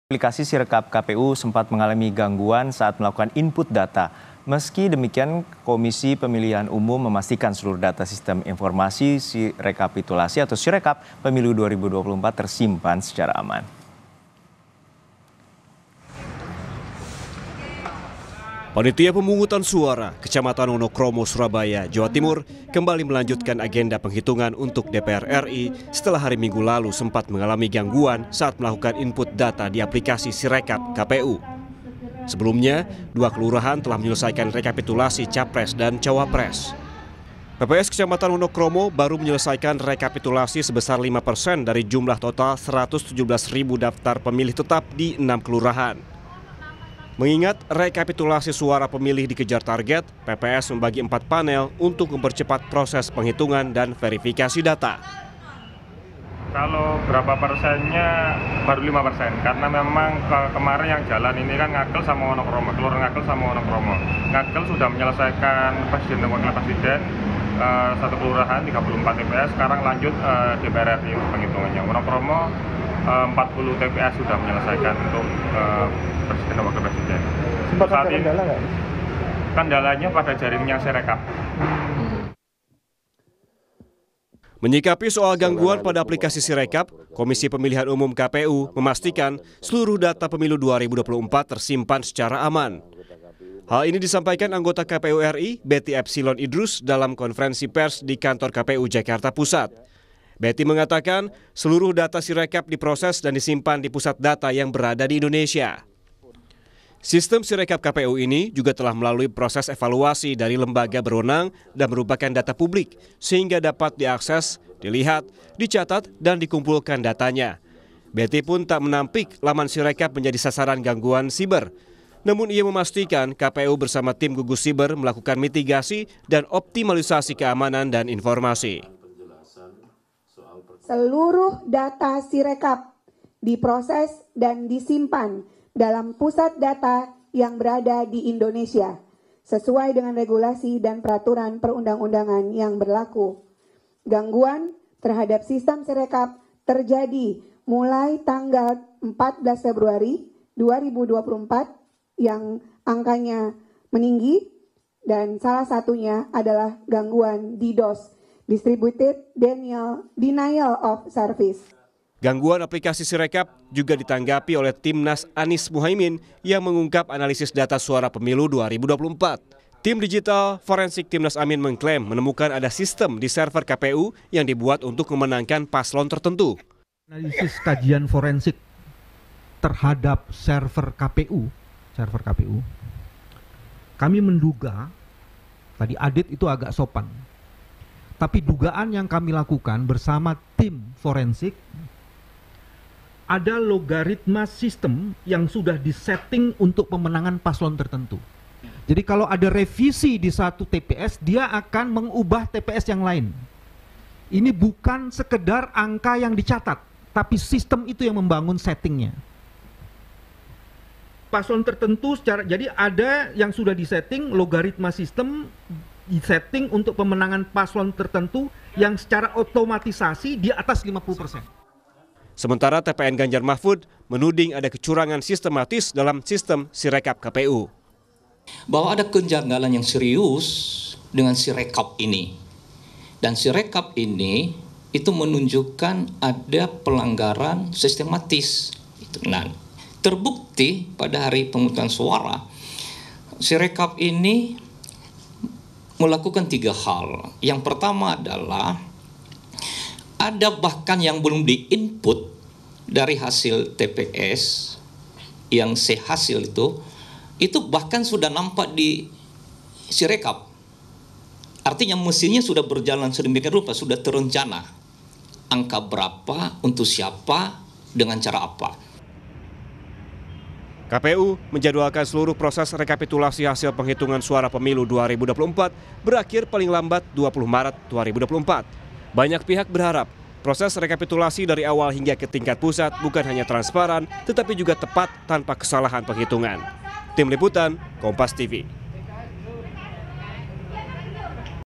Aplikasi Sirekap KPU sempat mengalami gangguan saat melakukan input data. Meski demikian, Komisi Pemilihan Umum memastikan seluruh data sistem informasi rekapitulasi atau Sirekap Pemilu 2024 tersimpan secara aman. Panitia Pemungutan Suara Kecamatan Wonokromo, Surabaya, Jawa Timur kembali melanjutkan agenda penghitungan untuk DPR RI setelah hari Minggu lalu sempat mengalami gangguan saat melakukan input data di aplikasi Sirekap KPU. Sebelumnya, 2 kelurahan telah menyelesaikan rekapitulasi Capres dan Cawapres. PPS Kecamatan Wonokromo baru menyelesaikan rekapitulasi sebesar 5% dari jumlah total 117.000 daftar pemilih tetap di 6 kelurahan. Mengingat rekapitulasi suara pemilih dikejar target, PPS membagi 4 panel untuk mempercepat proses penghitungan dan verifikasi data. Kalau berapa persennya baru 5%, karena memang kemarin yang jalan ini kan Ngagel sama Wonokromo, Kelurahan Ngagel sama Wonokromo. Ngagel sudah menyelesaikan presiden dan wakil presiden, 1 kelurahan 34 TPS, sekarang lanjut DPR RI penghitungannya. Wonokromo 40 TPS sudah menyelesaikan untuk presiden dan wakil presiden. Sempat ada kendala nggak? Kendalanya pada jaringnya Sirekap. Menyikapi soal gangguan pada aplikasi Sirekap, Komisi Pemilihan Umum KPU memastikan seluruh data pemilu 2024 tersimpan secara aman. Hal ini disampaikan anggota KPU RI, Betty Epsilon Idrus, dalam konferensi pers di kantor KPU Jakarta Pusat. Betty mengatakan seluruh data Sirekap diproses dan disimpan di pusat data yang berada di Indonesia. Sistem Sirekap KPU ini juga telah melalui proses evaluasi dari lembaga berwenang dan merupakan data publik sehingga dapat diakses, dilihat, dicatat, dan dikumpulkan datanya. Betty pun tak menampik laman Sirekap menjadi sasaran gangguan siber. Namun ia memastikan KPU bersama tim gugus siber melakukan mitigasi dan optimalisasi keamanan dan informasi. Seluruh data Sirekap diproses dan disimpan dalam pusat data yang berada di Indonesia, sesuai dengan regulasi dan peraturan perundang-undangan yang berlaku. Gangguan terhadap sistem Sirekap terjadi mulai tanggal 14 Februari 2024 yang angkanya meninggi, dan salah satunya adalah gangguan DDoS, Distributed Denial of Service. Gangguan aplikasi Sirekap juga ditanggapi oleh Timnas Anies Muhaimin yang mengungkap analisis data suara pemilu 2024. Tim digital forensik Timnas Amin mengklaim menemukan ada sistem di server KPU yang dibuat untuk memenangkan paslon tertentu. Analisis kajian forensik terhadap server KPU, kami menduga, tadi Adit itu agak sopan, tapi dugaan yang kami lakukan bersama tim forensik, ada logaritma sistem yang sudah disetting untuk pemenangan paslon tertentu. Jadi kalau ada revisi di satu TPS, dia akan mengubah TPS yang lain. Ini bukan sekedar angka yang dicatat, tapi sistem itu yang membangun settingnya. Paslon tertentu jadi ada yang sudah disetting, logaritma sistem disetting untuk pemenangan paslon tertentu yang secara otomatisasi di atas 50%. Sementara TPN Ganjar Mahfud menuding ada kecurangan sistematis dalam sistem Sirekap KPU. Bahwa ada kejanggalan yang serius dengan Sirekap ini. Dan Sirekap ini itu menunjukkan ada pelanggaran sistematis. Nah, terbukti pada hari pemungutan suara, Sirekap ini melakukan 3 hal. Yang pertama adalah ada bahkan yang belum diinput dari hasil TPS yang sehasil itu bahkan sudah nampak di Sirekap. Artinya mesinnya sudah berjalan sedemikian rupa, sudah terencana. Angka berapa, untuk siapa, dengan cara apa. KPU menjadwalkan seluruh proses rekapitulasi hasil penghitungan suara pemilu 2024 berakhir paling lambat 20 Maret 2024. Banyak pihak berharap proses rekapitulasi dari awal hingga ke tingkat pusat bukan hanya transparan, tetapi juga tepat tanpa kesalahan penghitungan. Tim Liputan, Kompas TV.